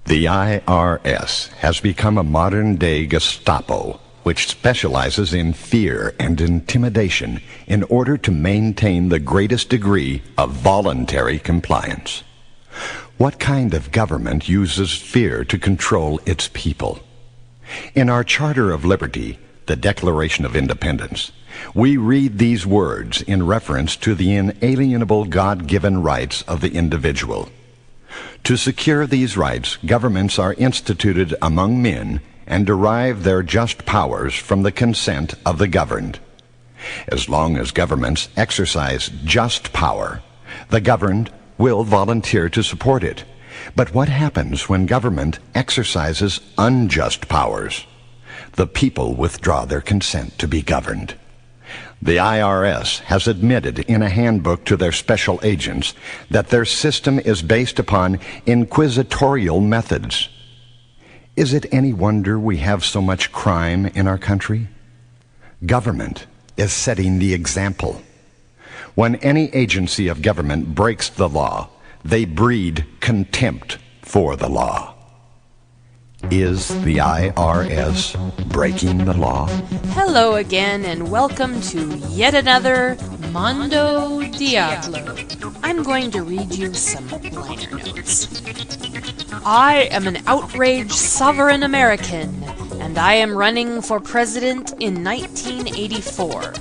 The IRS has become a modern-day Gestapo, which specializes in fear and intimidation in order to maintain the greatest degree of voluntary compliance. What kind of government uses fear to control its people? In our Charter of Liberty, the Declaration of Independence, we read these words in reference to the inalienable God-given rights of the individual. To secure these rights, governments are instituted among men and derive their just powers from the consent of the governed. As long as governments exercise just power, the governed will volunteer to support it. But what happens when government exercises unjust powers? The people withdraw their consent to be governed. The IRS has admitted in a handbook to their special agents that their system is based upon inquisitorial methods. Is it any wonder we have so much crime in our country? Government is setting the example. When any agency of government breaks the law, they breed contempt for the law. Is the IRS breaking the law? Hello again, and welcome to yet another Mondo Diablo. I'm going to read you some liner notes. I am an outraged sovereign American, and I am running for president in 1984.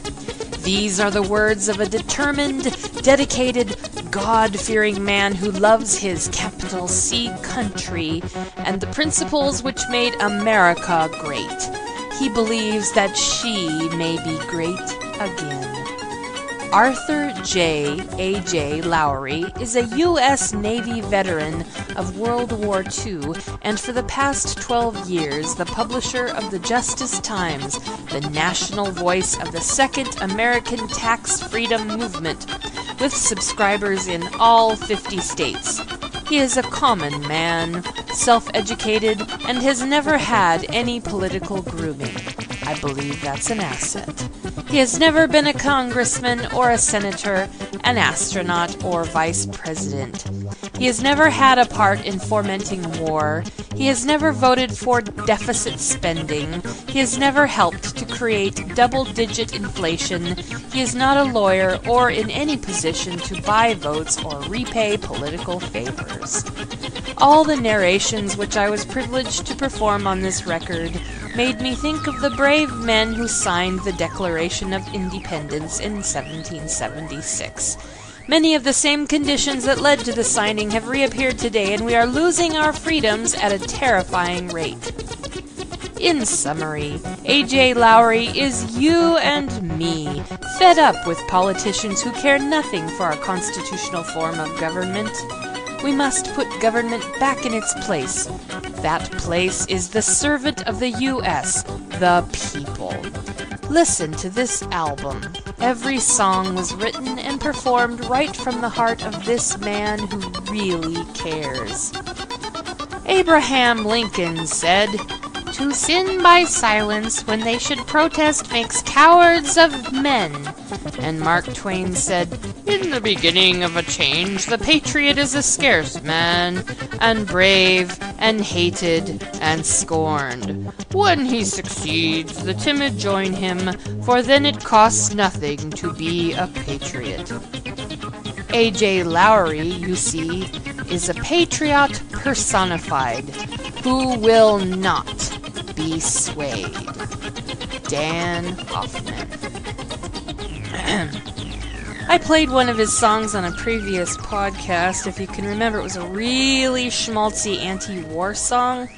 These are the words of a determined, dedicated, God-fearing man who loves his capital C country and the principles which made America great. He believes that she may be great again. Arthur J. Ajay Lowery is a U.S. Navy veteran of World War II and for the past 12 years the publisher of the Justice Times, the national voice of the Second American Tax Freedom Movement, with subscribers in all 50 states. He is a common man, self-educated, and has never had any political grooming. I believe that's an asset. He has never been a congressman or a senator, an astronaut or vice president. He has never had a part in fomenting war. He has never voted for deficit spending. He has never helped to create double-digit inflation. He is not a lawyer or in any position to buy votes or repay political favors. All the narrations which I was privileged to perform on this record made me think of the brave men who signed the Declaration of Independence in 1776. Many of the same conditions that led to the signing have reappeared today, and we are losing our freedoms at a terrifying rate. In summary, Ajay Lowery is you and me, fed up with politicians who care nothing for our constitutional form of government. We must put government back in its place. That place is the servant of the U.S., the people. Listen to this album. Every song was written and performed right from the heart of this man who really cares. Abraham Lincoln said, "To sin by silence when they should protest makes cowards of men." And Mark Twain said, "In the beginning of a change, the patriot is a scarce man, and brave, and hated, and scorned. When he succeeds, the timid join him, for then it costs nothing to be a patriot." Ajay Lowery, you see, is a patriot personified, who will not be swayed. Dan Hoffman. I played one of his songs on a previous podcast. If you can remember, it was a really schmaltzy anti-war song.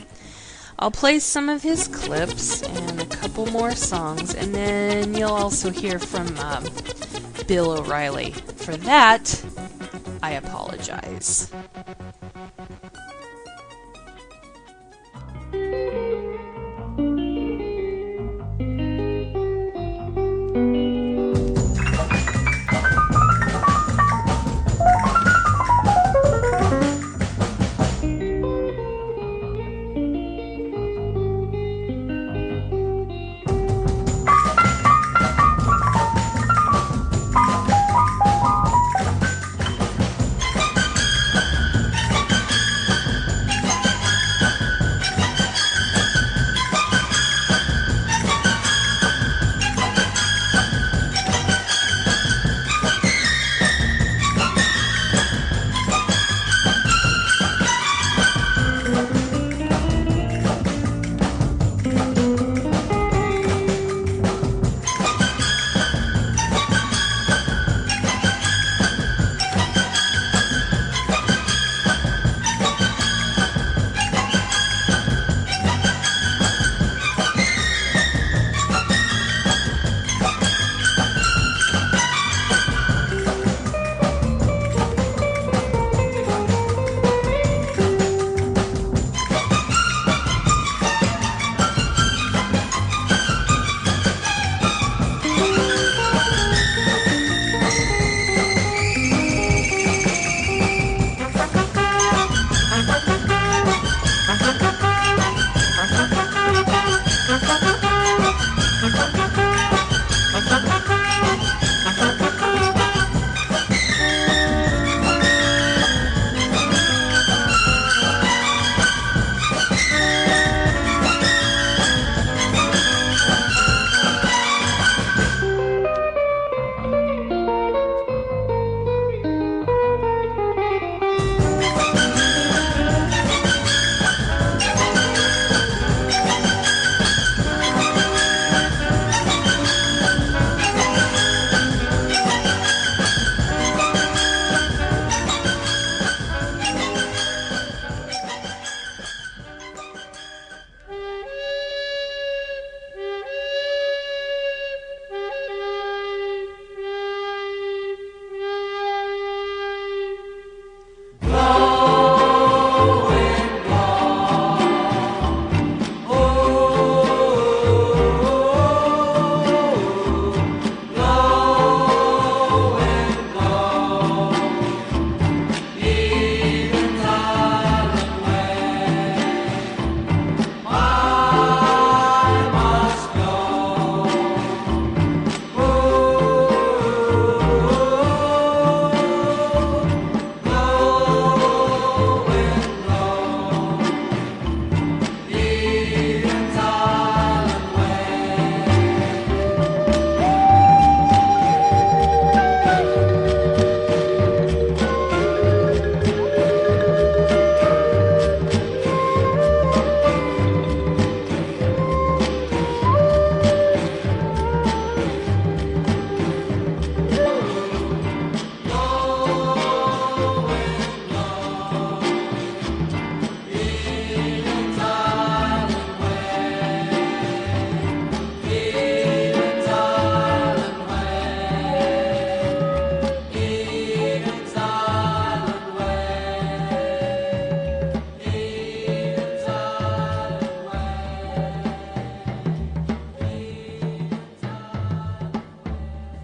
I'll play some of his clips and a couple more songs, and then you'll also hear from Bill O'Reilly. For that, I apologize.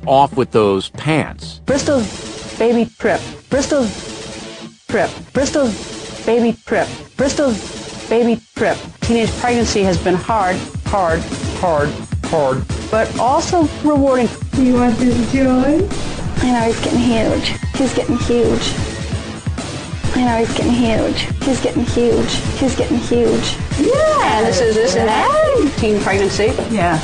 off with those pants. Bristol's baby trip. Bristol's trip. Bristol's baby trip. Bristol's baby trip. Teenage pregnancy has been hard, but also rewarding. You want this joy? I know he's getting huge. He's getting huge. I know he's getting huge. He's getting huge. He's getting huge. Yeah. And this and that. Teen pregnancy. Yeah.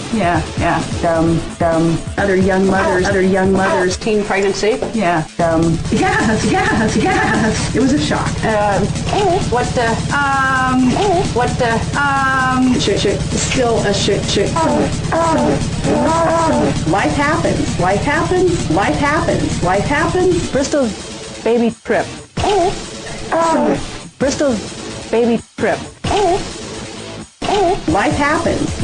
Other young mothers. Teen pregnancy. Yeah. Yes. It was a shock. Shit. Still a shit. Life happens. Bristol's baby trip. Bristol's baby trip. Life happens.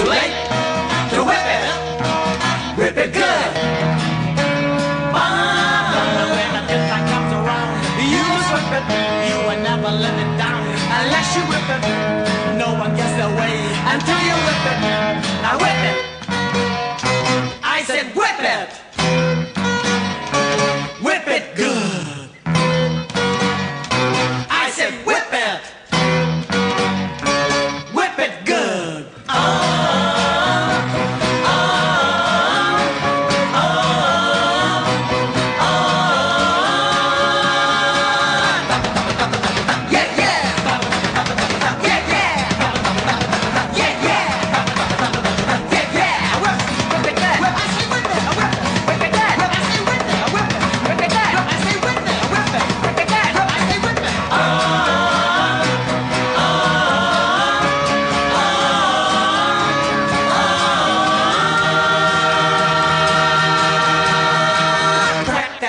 too late to whip it good. When the good time comes around, you must whip it, you will never let it down. Unless you whip it, no one gets their way until you whip it. Now whip it, I said whip it, whip it good. I said whip it,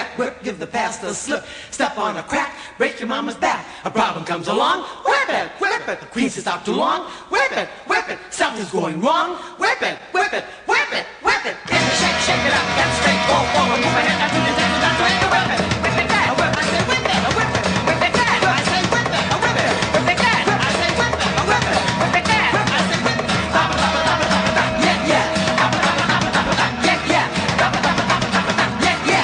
back, whip, give the pastor a slip. Step on a crack, break your mama's back. A problem comes along, whip it, whip it. The queen sits out too long, whip it, whip it. Something's going wrong, whip it, whip it, whip it, whip it. Get it, shake, shake it up, get straight, go forward, move ahead, now do the dance, now do it, whip it, whip it, dad, whip it, I say whip it, whip it, whip it, dad, I say whip it, whip it, whip it, dad, I say whip it, whip it, whip it, dad, I say whip it, stop it, stop it, stop it, stop it, stop it, yeah, yeah, stop it, stop it, stop it, stop it, stop it, yeah, yeah, stop it, stop it, stop it, stop it, stop it, yeah, yeah, stop it, stop it, stop it, stop it, stop it, yeah, yeah.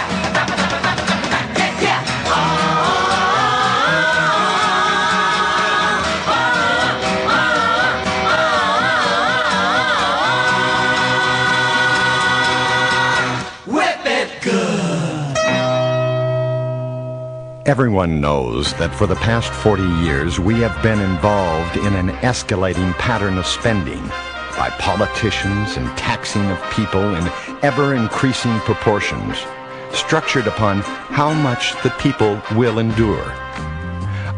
Everyone knows that for the past 40 years we have been involved in an escalating pattern of spending by politicians and taxing of people in ever-increasing proportions, structured upon how much the people will endure.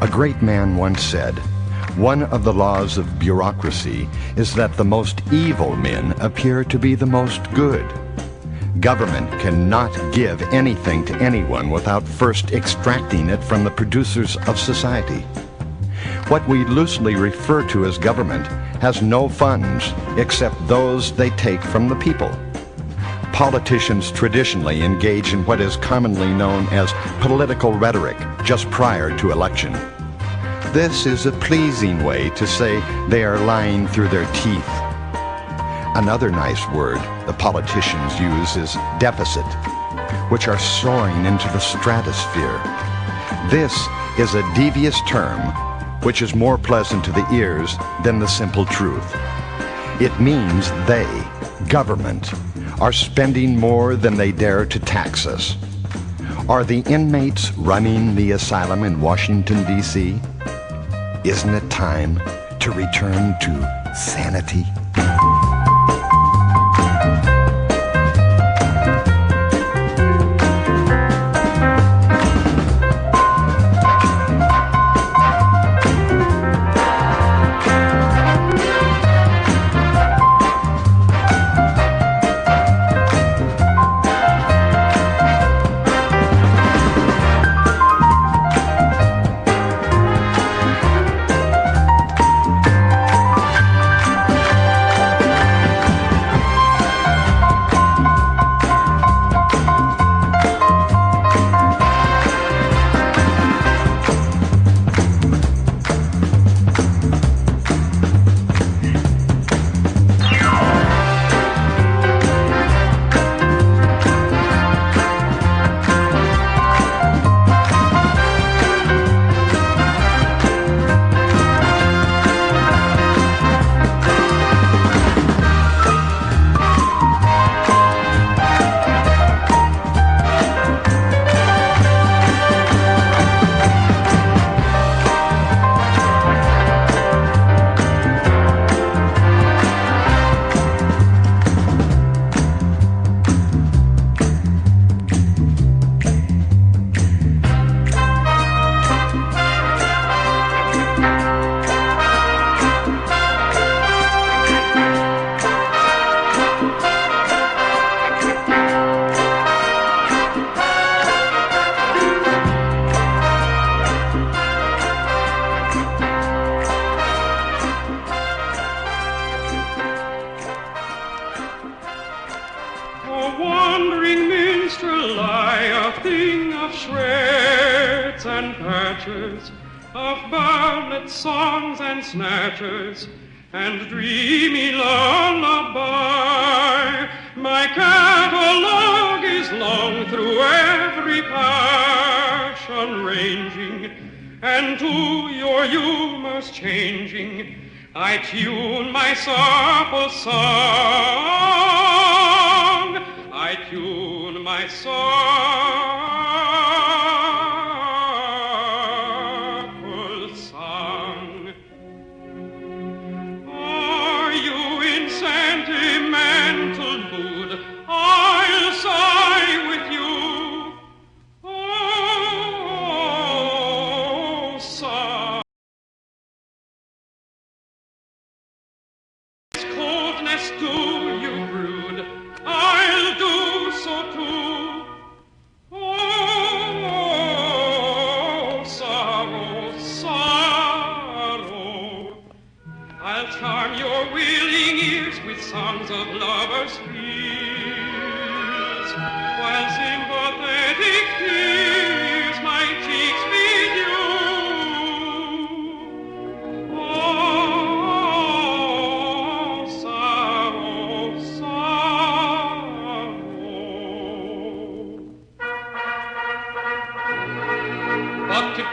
A great man once said, "One of the laws of bureaucracy is that the most evil men appear to be the most good." Government cannot give anything to anyone without first extracting it from the producers of society. What we loosely refer to as government has no funds except those they take from the people. Politicians traditionally engage in what is commonly known as political rhetoric just prior to election. This is a pleasing way to say they are lying through their teeth. Another nice word the politicians use is deficit, which are soaring into the stratosphere. This is a devious term which is more pleasant to the ears than the simple truth. It means they, government, are spending more than they dare to tax us. Are the inmates running the asylum in Washington, D.C.? Isn't it time to return to sanity? Snatchers and dreamy lullaby. My catalog is long through every passion ranging, and to your humors changing, I tune my supple song. I tune my song.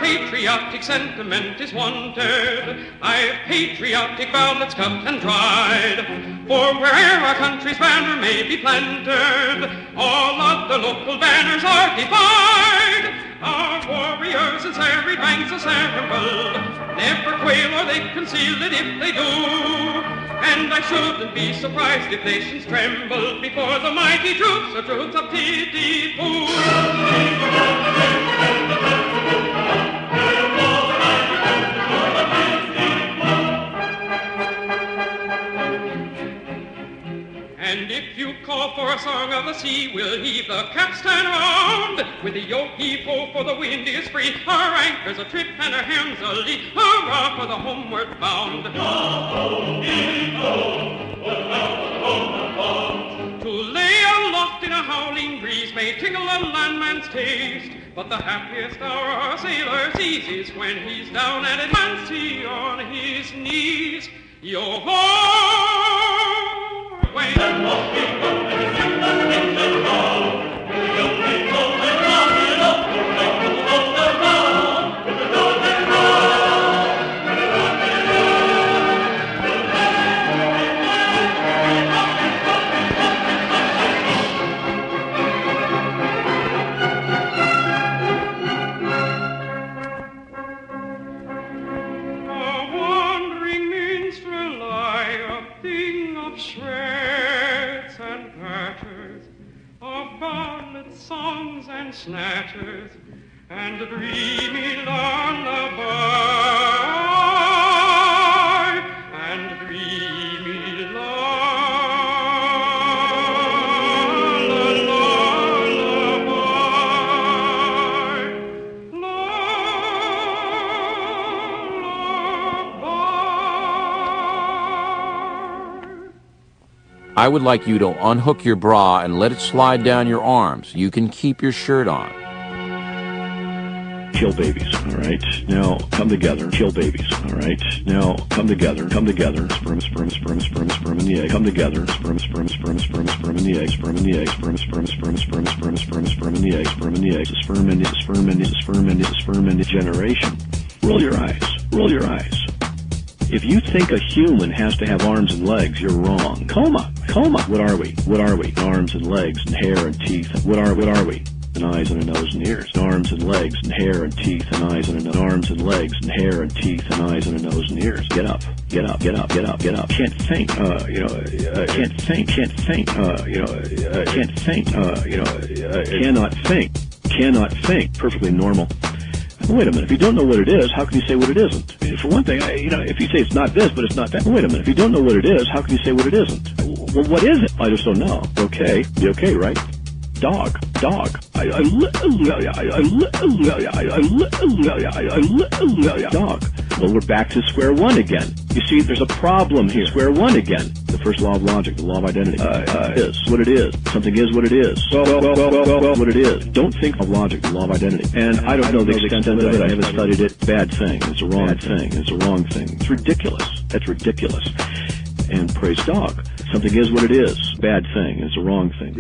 patriotic sentiment is wanted. I've patriotic ballots cut and dried. For where'er our country's banner may be planted, all other local banners are defied. Our warriors in serried ranks assembled, never quail or they conceal it if they do. And I shouldn't be surprised if nations tremble before the mighty troops of Tiddly-Boo. And if you call for a song of the sea, we'll heave the capstan round. With the yo heave-ho, for the wind is free. Our anchor's a trip and our hands a lee. Hurrah for the homeward bound. To lay aloft in a howling breeze may tingle a landman's taste, but the happiest hour a sailor sees is when he's down at Atlantic on his knees. Yo-ho! Songs and snatchers and a dreamy lullaby and a dreamy lullaby. I would like you to unhook your bra and let it slide down your arms. You can keep your shirt on. Kill babies, all right? Now, come together. Kill babies, all right? Now, come together. Come together. Sperm, sperm, sperm, sperm, sperm in the egg. Come together. Sperm, sperm, sperm, sperm, sperm in the egg. Sperm in the egg. Sperm, sperm, sperm, sperm, sperm, sperm, sperm in the egg. Sperm in the egg. Sperm in the sperm in the sperm in the sperm in the generation. Roll your eyes. Roll your eyes. If you think a human has to have arms and legs, you're wrong. Coma. Coma. What are we? What are we? Arms and legs and hair and teeth. What are we? And eyes and a nose and ears. Arms and legs and hair and teeth and eyes and a nose. Arms and legs and hair and teeth and eyes and a nose and ears. Get up. Get up. Get up. Get up. Get up. Can't think. Can't think. Can't think. Can't think. Cannot think. Cannot think. Perfectly normal. Wait a minute. If you don't know what it is, how can you say what it isn't? For one thing, if you say it's not this, but it's not that. Wait a minute. If you don't know what it is, how can you say what it isn't? Well, what is it? I just don't know. Okay. You okay, right? Dog. Dog. Dog. Well, we're back to square one again. You see, there's a problem here. Square one again. The first law of logic, the law of identity, is what it is. Something is what it is. What it is. Don't think of logic, the law of identity. And I don't know the extent of it. I haven't studied it. Bad thing. It's a wrong thing. It's a wrong thing. It's ridiculous. That's ridiculous. And praise dog. Something is what it is. Bad thing. It's a wrong thing.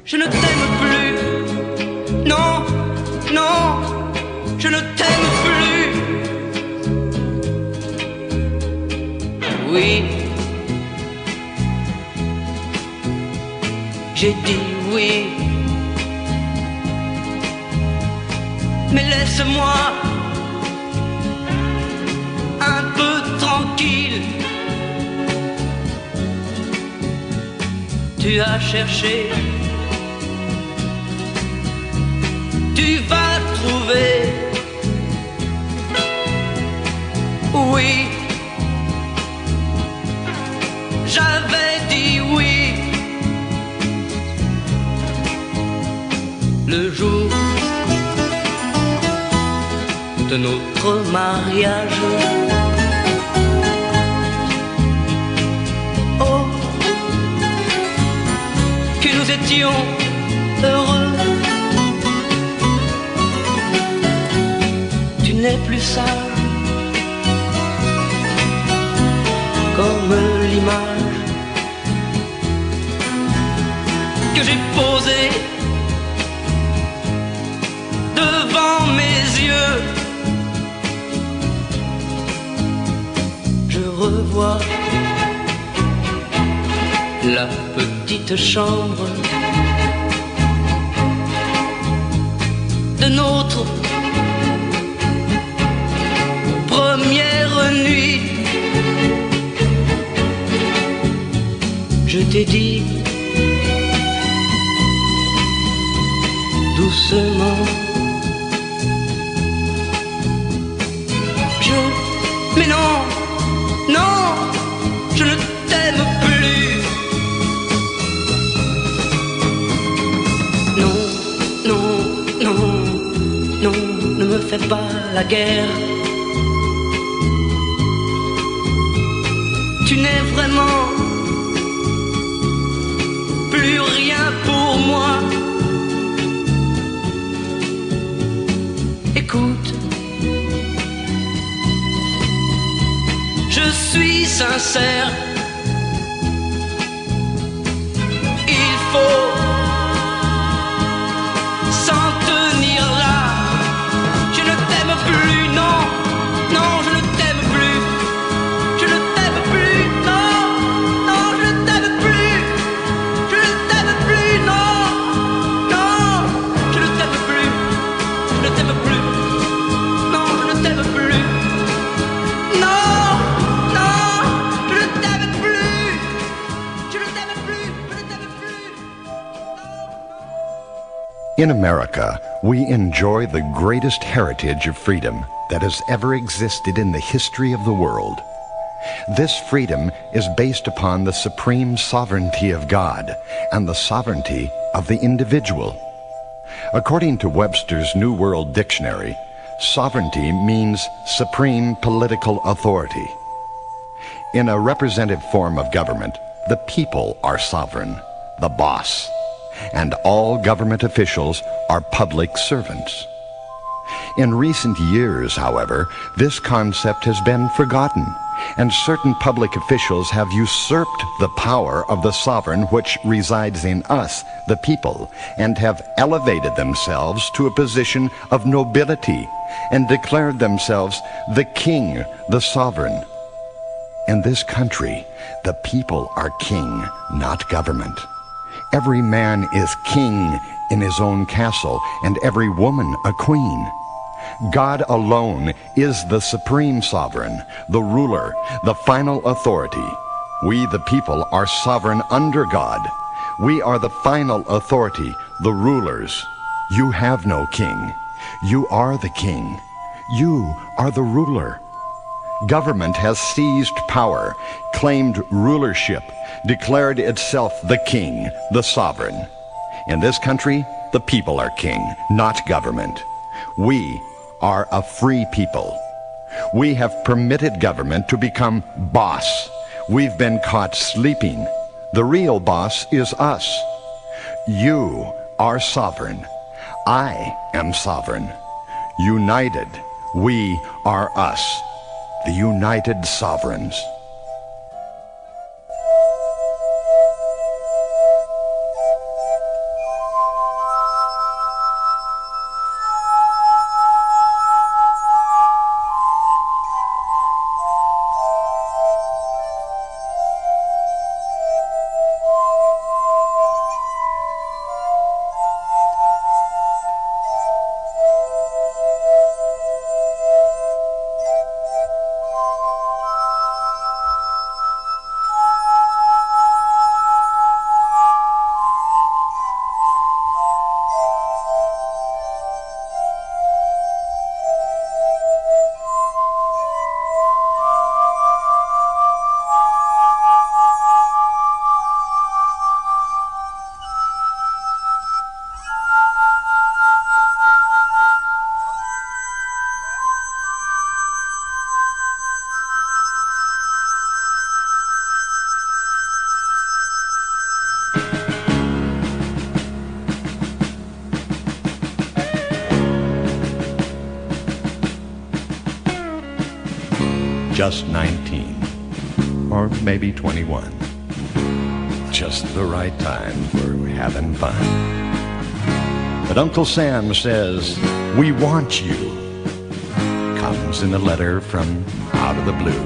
Je ne t'aime plus. Non, non, je ne t'aime plus. Oui, j'ai dit oui. Mais laisse-moi un peu tranquille. Tu as cherché, tu vas trouver. Oui, j'avais dit oui. Le jour de notre mariage, oh, que nous étions heureux. Tu n'es plus sage comme l'image que j'ai posée devant mes yeux. Je revois la petite chambre de notre première nuit. Je t'ai dit doucement, mais non, non, je ne t'aime plus. Non, non, non, non, ne me fais pas la guerre. Tu n'es vraiment plus rien pour moi. Écoute, je suis sincère. Il faut s'en tenir là. Je ne t'aime plus, non, non, je ne t'aime plus. Je ne t'aime plus, non, non, je ne t'aime plus. Je ne t'aime plus, non, non, je ne t'aime plus. Je ne t'aime plus, non, je ne t'aime plus. Non, non, je ne t'aime plus. Je ne t'aime plus, je ne t'aime plus. In America, we enjoy the greatest heritage of freedom that has ever existed in the history of the world. This freedom is based upon the supreme sovereignty of God and the sovereignty of the individual. According to Webster's New World Dictionary, sovereignty means supreme political authority. In a representative form of government, the people are sovereign, the boss, and all government officials are public servants. In recent years, however, this concept has been forgotten, and certain public officials have usurped the power of the sovereign which resides in us, the people, and have elevated themselves to a position of nobility and declared themselves the king, the sovereign. In this country, the people are king, not government. Every man is king in his own castle, and every woman a queen. God alone is the supreme sovereign, the ruler, the final authority. We, the people, are sovereign under God. We are the final authority, the rulers. You have no king. You are the king. You are the ruler. Government has seized power, claimed rulership, declared itself the king, the sovereign. In this country, the people are king, not government. We are a free people. We have permitted government to become boss. We've been caught sleeping. The real boss is us. You are sovereign. I am sovereign. United, we are us, the united sovereigns. Just 19, or maybe 21. Just the right time for having fun. But Uncle Sam says, "We want you." Comes in a letter from out of the blue.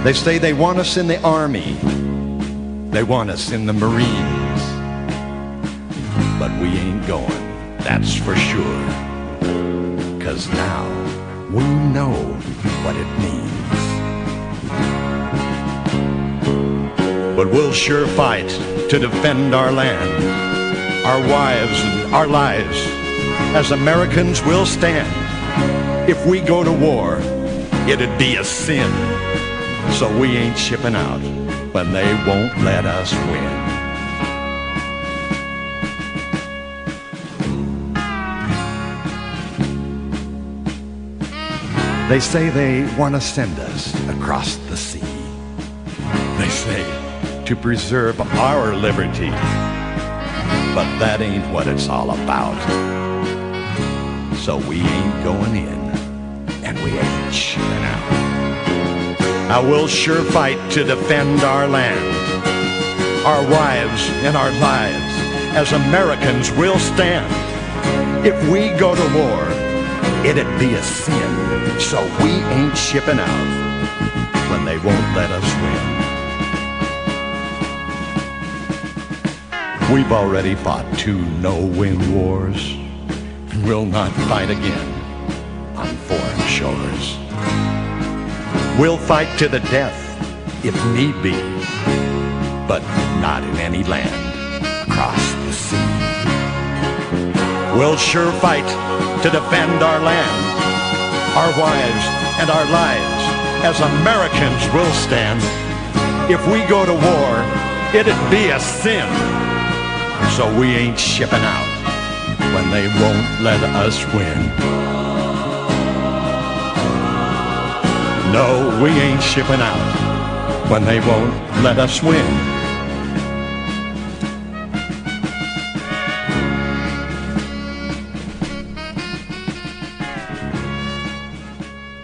They say they want us in the Army. They want us in the Marines. But we ain't going, that's for sure. 'Cause now we know what it means. But we'll sure fight to defend our land, our wives and our lives. As Americans, we'll stand. If we go to war, it'd be a sin. So we ain't shipping out when they won't let us win. They say they want to send us across the sea. They say to preserve our liberty. But that ain't what it's all about. So we ain't going in, and we ain't shipping out. I will sure fight to defend our land, our wives and our lives. As Americans, we'll stand. If we go to war, it'd be a sin. So we ain't shipping out when they won't let us win. We've already fought 2 no-win wars. We'll not fight again on foreign shores. We'll fight to the death, if need be, but not in any land across the sea. We'll sure fight to defend our land, our wives and our lives. As Americans, we'll stand. If we go to war, it'd be a sin. So we ain't shipping out when they won't let us win. No, we ain't shipping out when they won't let us win.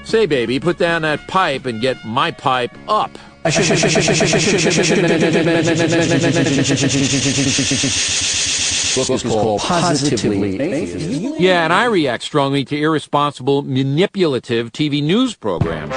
Say, baby, put down that pipe and get my pipe up. Book is called Positively Atheist. Yeah, and I react strongly to irresponsible, manipulative TV news programs.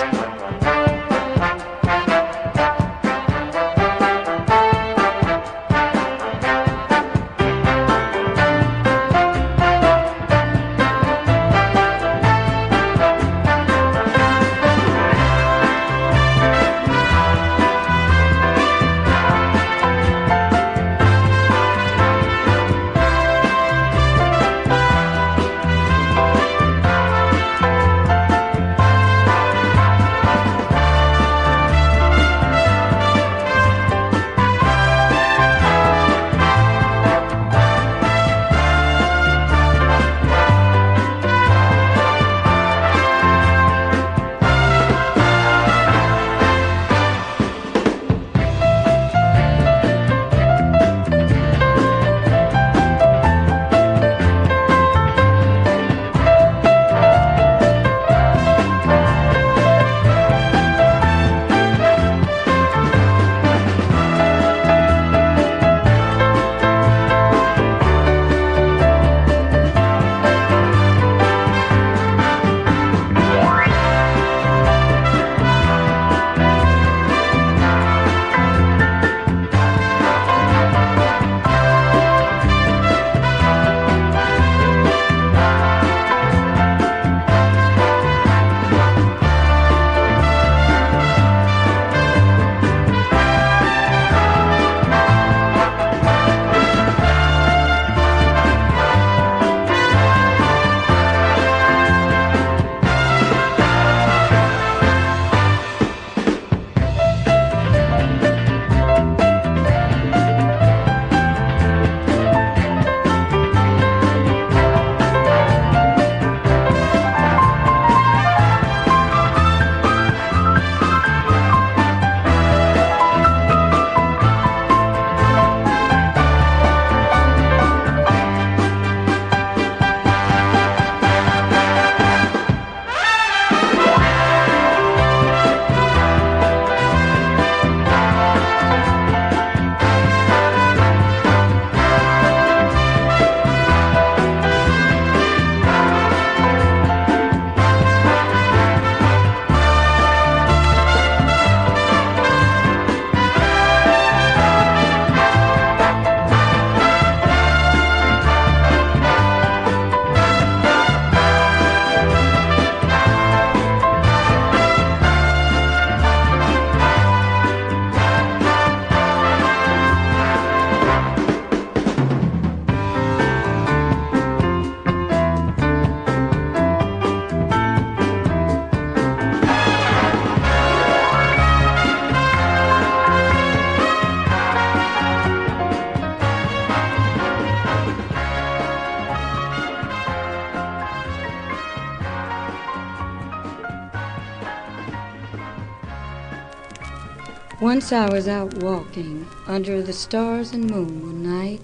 Once I was out walking under the stars and moon one night,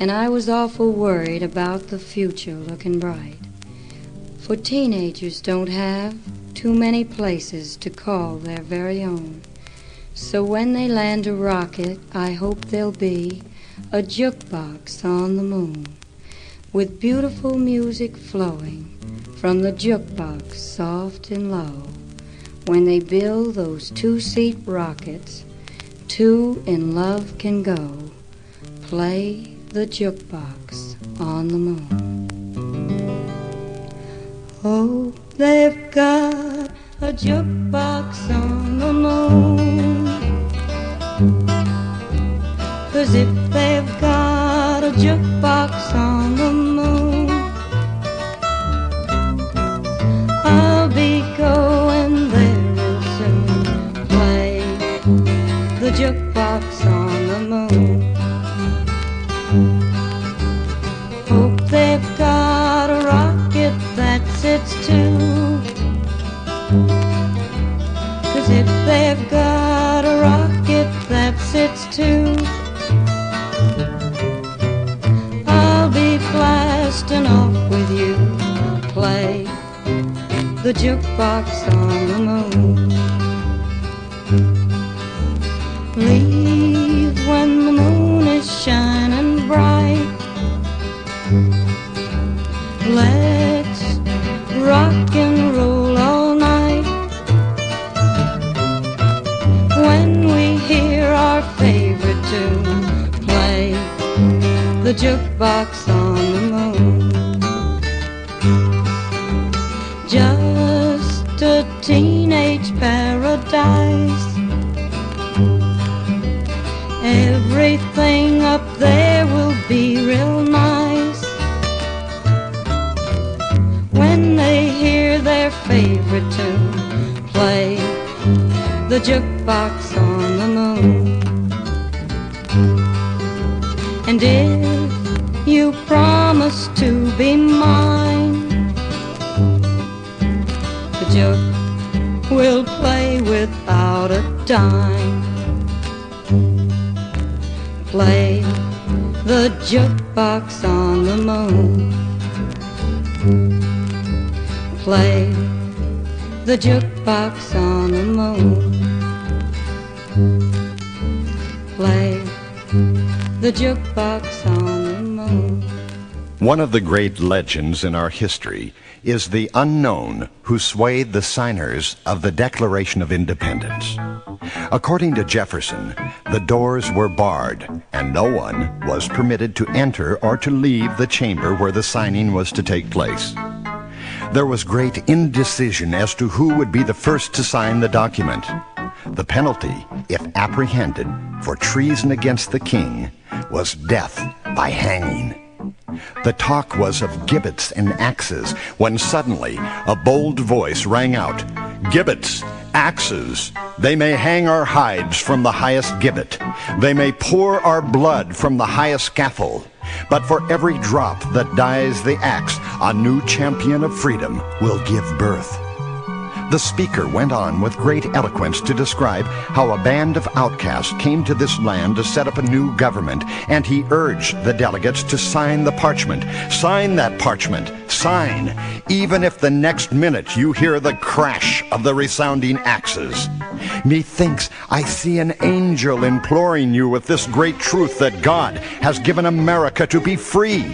and I was awful worried about the future looking bright. For teenagers don't have too many places to call their very own. So when they land a rocket, I hope there'll be a jukebox on the moon, with beautiful music flowing from the jukebox soft and low. When they build those two-seat rockets, two in love can go, play the jukebox on the moon. Oh, they've got a jukebox on the moon, 'cause if they've got a jukebox on the moon, I'll be going there real soon, play the jukebox on the moon. Hope they've got a rocket that sits too, 'cause if they've got a rocket that sits too, I'll be blasting off with you, play the jukebox on the moon. Leave when the moon is shining bright. Let's rock and roll all night. When we hear our favorite tune, play the jukebox on the moon. Just a teenage paradise. Everything up there will be real nice. When they hear their favorite tune, play the jukebox on the moon. And if you promise to be mine, the juk will play without a dime. Play the jukebox on the moon. Play the jukebox on the moon. Play the jukebox on the moon. One of the great legends in our history is the unknown who swayed the signers of the Declaration of Independence. According to Jefferson, the doors were barred and no one was permitted to enter or to leave the chamber where the signing was to take place. There was great indecision as to who would be the first to sign the document. The penalty, if apprehended for treason against the king, was death by hanging. The talk was of gibbets and axes when suddenly a bold voice rang out, "Gibbets, axes, they may hang our hides from the highest gibbet. They may pour our blood from the highest scaffold. But for every drop that dyes the axe, a new champion of freedom will give birth." The speaker went on with great eloquence to describe how a band of outcasts came to this land to set up a new government, and he urged the delegates to sign the parchment. Sign that parchment. Sign, even if the next minute you hear the crash of the resounding axes. Methinks I see an angel imploring you with this great truth that God has given America to be free.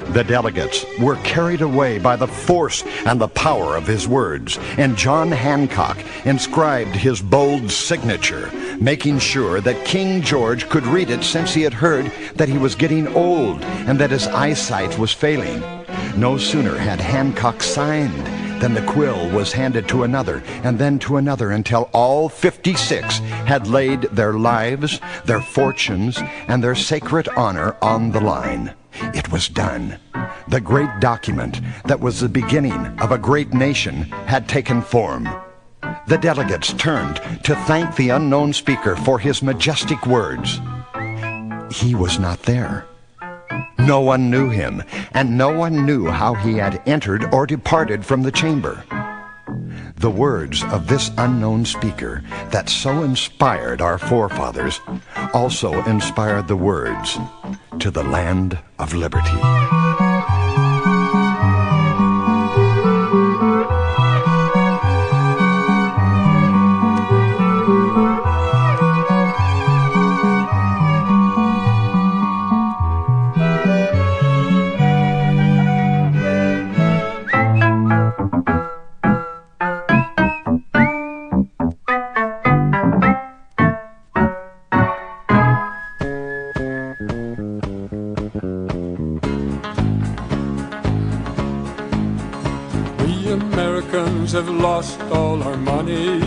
The delegates were carried away by the force and the power of his words, and John Hancock inscribed his bold signature, making sure that King George could read it, since he had heard that he was getting old and that his eyesight was failing. No sooner had Hancock signed than the quill was handed to another, and then to another, until all 56 had laid their lives, their fortunes, and their sacred honor on the line. It was done. The great document that was the beginning of a great nation had taken form. The delegates turned to thank the unknown speaker for his majestic words. He was not there. No one knew him, and no one knew how he had entered or departed from the chamber. The words of this unknown speaker that so inspired our forefathers also inspired the words to the land of liberty. Have lost all our money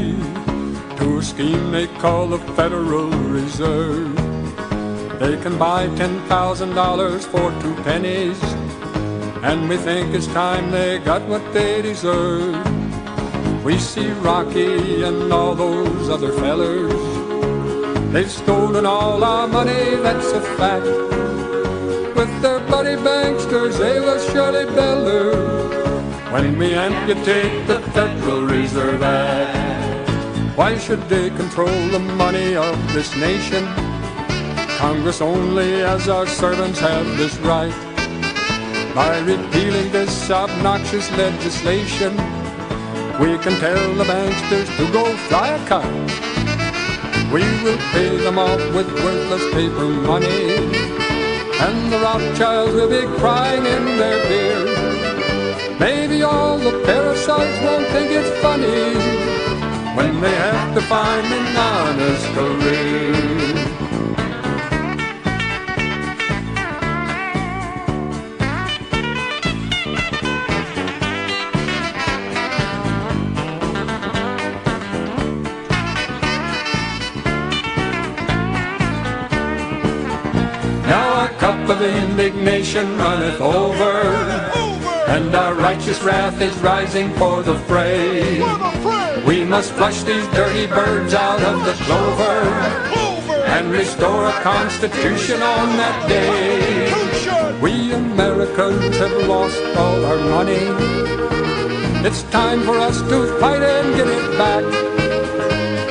to a scheme they call the Federal Reserve. They can buy $10,000 for 2 pennies, and we think it's time they got what they deserve. We see Rocky and all those other fellers, they've stolen all our money, that's a fact. With their bloody banksters, they will surely beller when we amputate the Federal Reserve Act. Why should they control the money of this nation? Congress only as our servants have this right. By repealing this obnoxious legislation, we can tell the banksters to go fly a kite. We will pay them off with worthless paper money, and the Rothschilds will be crying in their beer. Maybe all the parasites won't think it's funny when they have to find an honest career. Now our cup of indignation runneth over, and our righteous wrath is rising for the fray. We must flush these dirty birds out of the clover and restore a constitution on that day. We Americans have lost all our money. It's time for us to fight and get it back.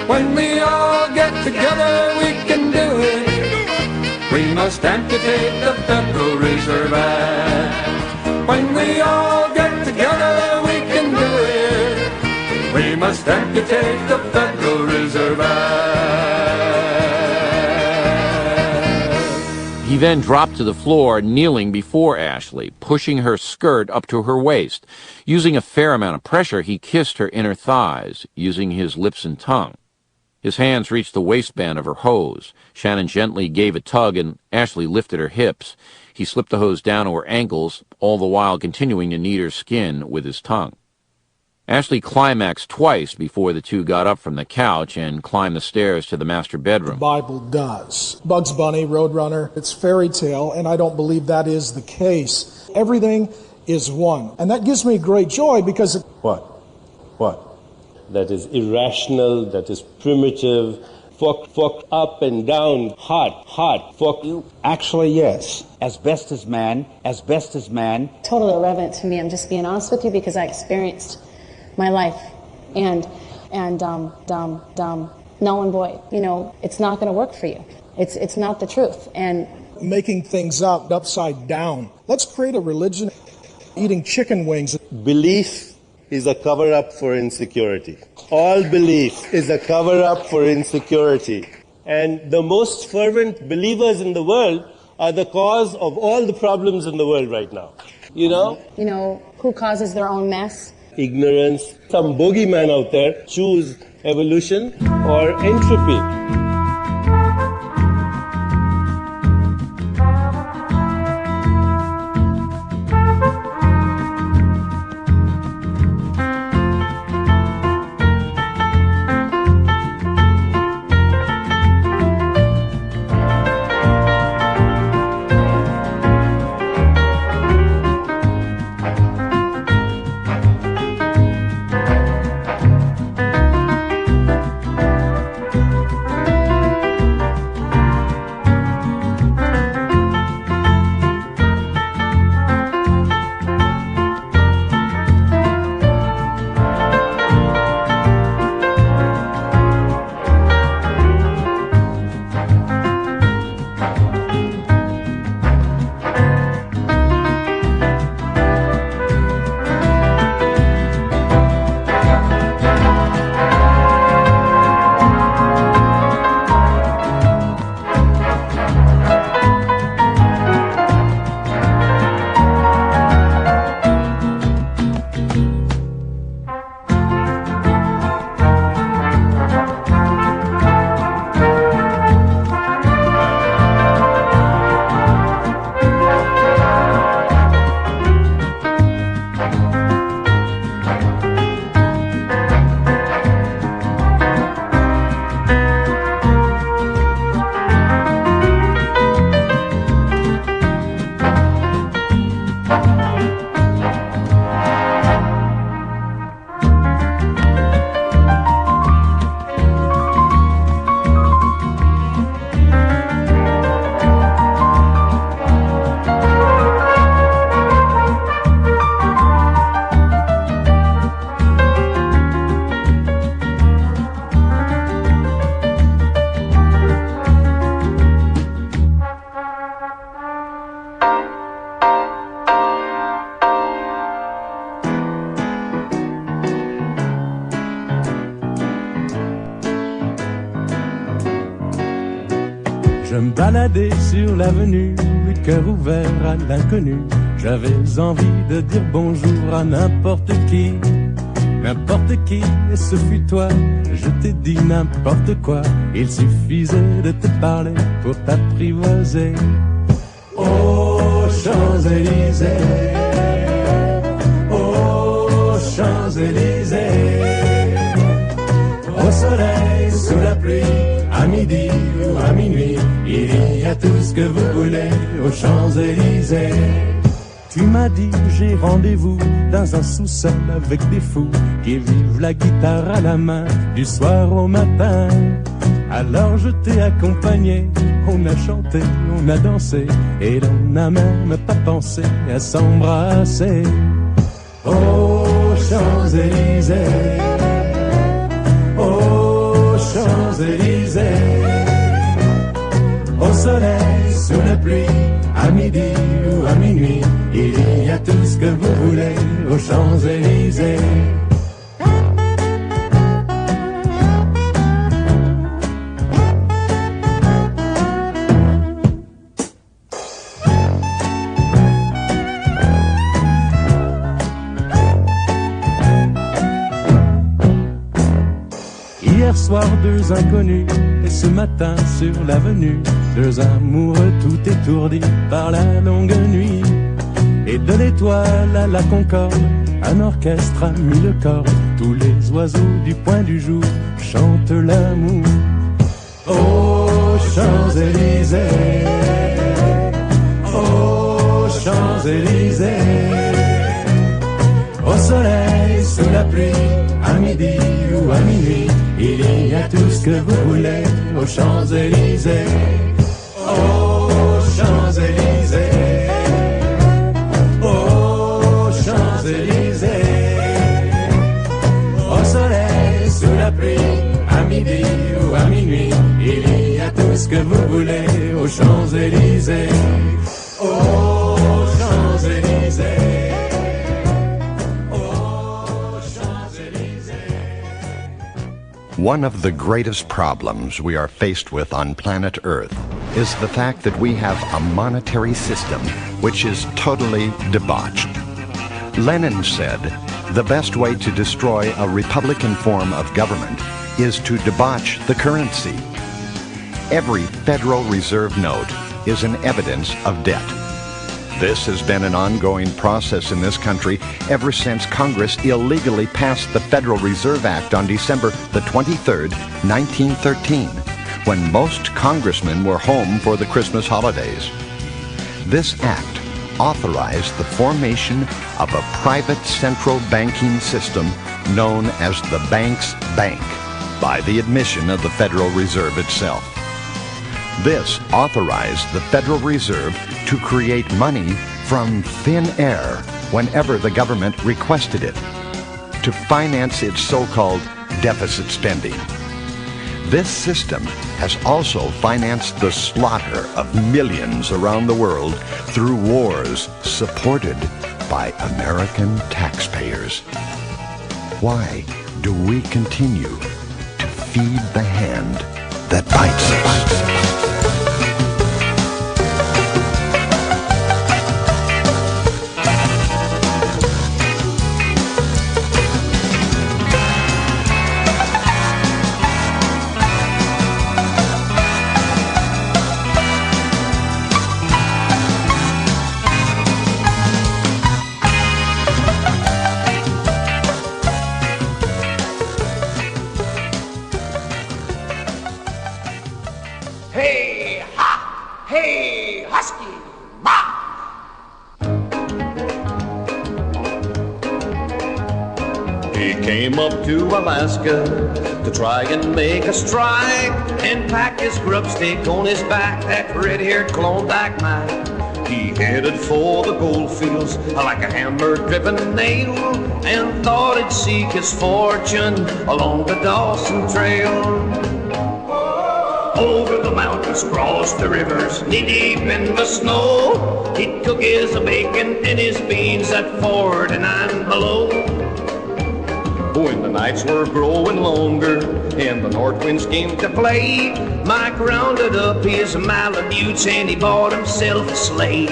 When we all get together, we can do it. We must amputate the Federal Reserve Act. When we all get together, we can do it. We must amputate the Federal Reserve Act. He then dropped to the floor, kneeling before Ashley, pushing her skirt up to her waist. Using a fair amount of pressure, he kissed her inner thighs, using his lips and tongue. His hands reached the waistband of her hose. Shannon gently gave a tug, and Ashley lifted her hips. He slipped the hose down to her ankles, all the while continuing to knead her skin with his tongue. Ashley climaxed twice before the two got up from the couch and climbed the stairs to the master bedroom. The Bible does. Bugs Bunny, Roadrunner, it's fairy tale, and I don't believe that is the case. Everything is one. And that gives me great joy because... What? That is irrational, that is primitive, fuck up and down, hot, fuck you. Actually, yes. As best as man. Totally irrelevant to me. I'm just being honest with you because I experienced my life. And null and void. You know, it's not going to work for you. It's not the truth. And making things up upside down. Let's create a religion eating chicken wings. Belief is a cover-up for insecurity. All belief is a cover-up for insecurity. And the most fervent believers in the world are the cause of all the problems in the world right now. You know? You know, who causes their own mess? Ignorance. Some bogeyman out there choose evolution or entropy. Je me baladais sur l'avenue, le cœur ouvert à l'inconnu. J'avais envie de dire bonjour à n'importe qui, et ce fut toi. Je t'ai dit n'importe quoi, il suffisait de te parler pour t'apprivoiser. Aux Champs-Élysées, aux Champs-Élysées, au soleil, sous la pluie, à midi ou à minuit, il y a tout ce que vous voulez aux Champs-Élysées. Tu m'as dit j'ai rendez-vous dans un sous-sol avec des fous qui vivent la guitare à la main du soir au matin. Alors je t'ai accompagné, on a chanté, on a dansé et l'on n'a même pas pensé à s'embrasser. Aux Champs-Élysées, aux Champs-Élysées, au soleil, sous la pluie, à midi ou à minuit, il y a tout ce que vous voulez aux Champs-Élysées. Hier soir, deux inconnus, et ce matin sur l'avenue, deux amoureux tout étourdis par la longue nuit. Et de l'étoile à la concorde, un orchestre a mis le corps. Tous les oiseaux du point du jour chantent l'amour. Aux Champs-Élysées, aux Champs-Élysées, au soleil, sous la pluie, à midi ou à minuit, il y a tout ce que vous voulez aux Champs-Élysées. Aux Champs-Élysées, aux Champs-Élysées, au soleil, sous la pluie, à midi ou à minuit, il y a tout ce que vous voulez aux Champs-Élysées. Aux Champs-Élysées. One of the greatest problems we are faced with on planet Earth is the fact that we have a monetary system which is totally debauched. Lenin said, the best way to destroy a republican form of government is to debauch the currency. Every Federal Reserve note is an evidence of debt. This has been an ongoing process in this country ever since Congress illegally passed the Federal Reserve Act on December the 23rd, 1913, when most congressmen were home for the Christmas holidays. This act authorized the formation of a private central banking system known as the bank's bank by the admission of the Federal Reserve itself. This authorized the Federal Reserve to create money from thin air whenever the government requested it, to finance its so-called deficit spending. This system has also financed the slaughter of millions around the world through wars supported by American taxpayers. Why do we continue to feed the hand that bites us? Alaska to try and make a strike and pack his grubstake on his back, that red-haired Klondike Mike. He headed for the gold fields like a hammer-driven nail and thought he'd seek his fortune along the Dawson Trail. Over the mountains, crossed the rivers, knee-deep in the snow, he took his bacon and his beans at 49 below. When the nights were growing longer and the north winds came to play, Mike rounded up his Malamutes and he bought himself a sleigh.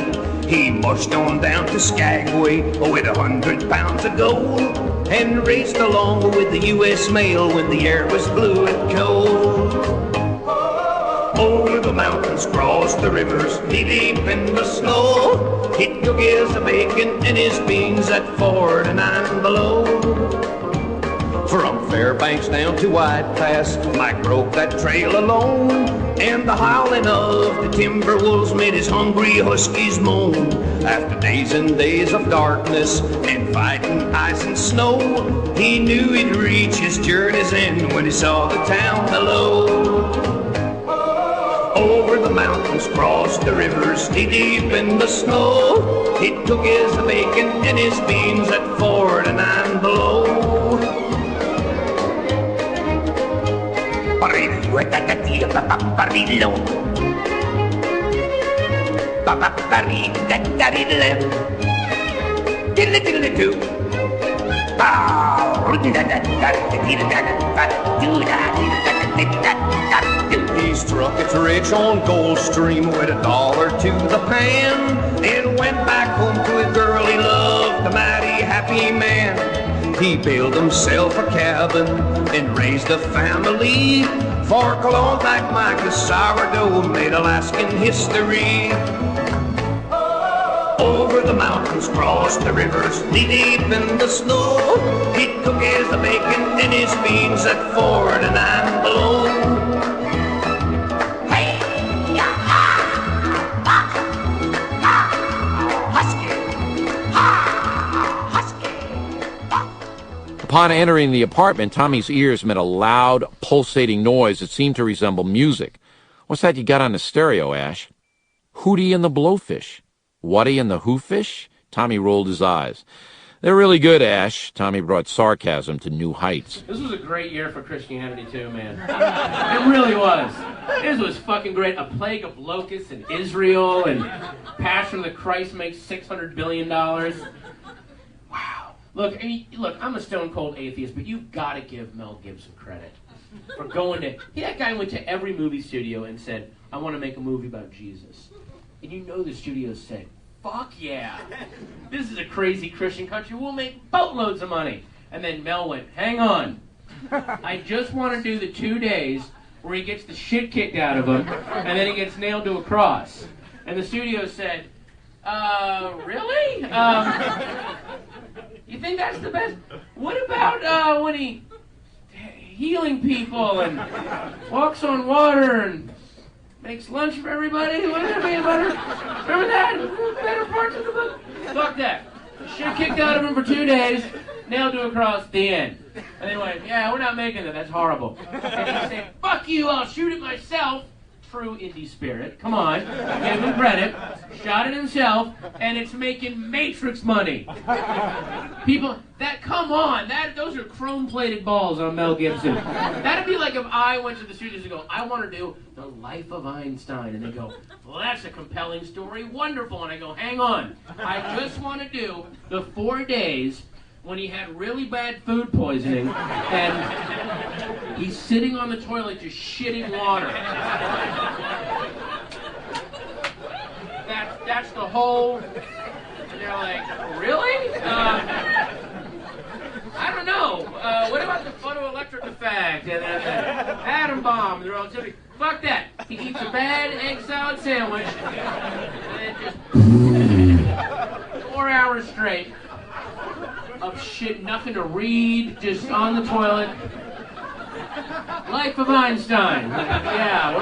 He marched on down to Skagway with 100 pounds of gold and raced along with the U.S. mail when the air was blue and cold. Over the mountains, crossed the rivers, knee-deep in the snow, he took his bacon and his beans at 49 below. From Fairbanks down to White Pass, Mike broke that trail alone, and the howling of the timber wolves made his hungry huskies moan. After days and days of darkness and fighting ice and snow, he knew he'd reach his journey's end when he saw the town below. Over the mountains, crossed the rivers, knee-deep in the snow, he took his bacon and his beans at 49 below. He struck it rich on Goldstream with $1 to the pan, and went back home to a girl he loved, a mighty happy man. He built himself a cabin and raised a family, for Klondike Mike's sourdough made Alaskan history. Over the mountains, crossed the rivers, knee-deep in the snow, he took his bacon and his beans at 49 below. Upon entering the apartment, Tommy's ears met a loud, pulsating noise that seemed to resemble music. What's that you got on the stereo, Ash? Hootie and the Blowfish. Waddy and the Who-Fish? Tommy rolled his eyes. They're really good, Ash. Tommy brought sarcasm to new heights. This was a great year for Christianity, too, man. It really was. This was fucking great. A plague of locusts in Israel, and Passion of the Christ makes $600 billion. Look, I'm a stone-cold atheist, but you've got to give Mel Gibson credit for going to... That guy went to every movie studio and said, I want to make a movie about Jesus. And you know the studio said, fuck yeah. This is a crazy Christian country. We'll make boatloads of money. And then Mel went, hang on. I just want to do the 2 days where he gets the shit kicked out of him, and then he gets nailed to a cross. And the studio said, really? You think that's the best? What about when he healing people and walks on water and makes lunch for everybody? What did it about her? Remember that? Better parts of the book? Fuck that. Shit kicked out of him for 2 days, nailed to a cross, the end. And they went, yeah, we're not making that. That's horrible. And he said, fuck you, I'll shoot it myself. True indie spirit. Come on. Give him credit. Shot it himself, and it's making Matrix money. People, come on. Those are chrome-plated balls on Mel Gibson. That'd be like if I went to the studios and go, I want to do The Life of Einstein. And they go, well, that's a compelling story. Wonderful. And I go, hang on. I just want to do the 4 days when he had really bad food poisoning, and he's sitting on the toilet just shitting water. That's the whole... And they're like, really? I don't know. What about the photoelectric effect? And atom bomb. They're all typically... Fuck that. He eats a bad egg salad sandwich, and just 4 hours straight of shit, nothing to read, just on the toilet. Life of Einstein. Yeah,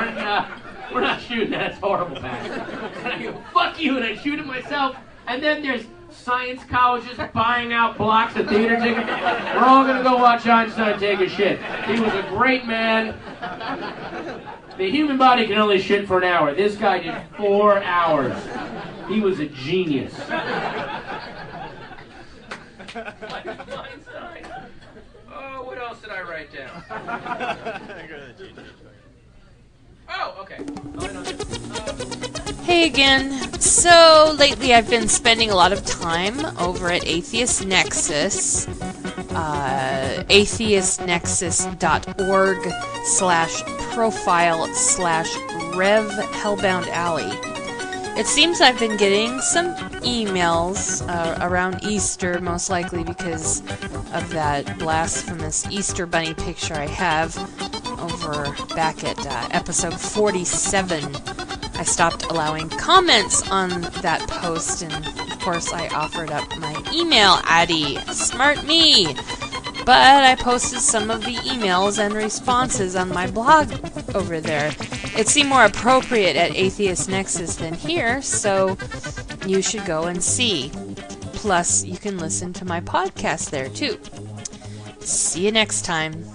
we're not shooting that. It's horrible, Pat. And I go, fuck you, and I shoot it myself. And then there's science colleges buying out blocks of theater tickets. We're all gonna go watch Einstein take a shit. He was a great man. The human body can only shit for an hour. This guy did 4 hours. He was a genius. Oh, what else did I write down? Oh, okay. Hey again. So lately I've been spending a lot of time over at Atheist Nexus atheistnexus.org/profile/Rev Hellbound Alley. It seems I've been getting some emails around Easter, most likely because of that blasphemous Easter bunny picture I have over back at episode 47. I stopped allowing comments on that post, and of course I offered up my email addy, smart me. But I posted some of the emails and responses on my blog over there. It seemed more appropriate at Atheist Nexus than here, so you should go and see. Plus, you can listen to my podcast there too. See you next time.